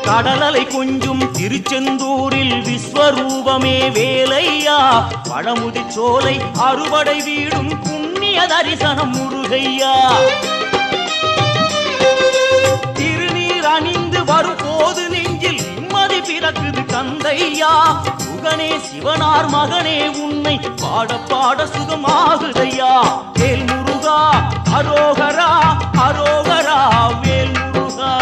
கடலலை கொஞ்சும் திருச்செந்தூரில் விஸ்வரூபமே வேலையா பழமுதி சோலை அறுபடை வீடும் புண்ணிய தரிசனம் முருகையா திருநீர் அணிந்து வரும் போது நெஞ்சில் நிம்மதி பிறக்குது கந்தையா சுகனே சிவனார் மகனே உன்னை பாட பாட சுகமாகுதையா வேல் முருகா அரோகரா அரோகரா வேல் முருகா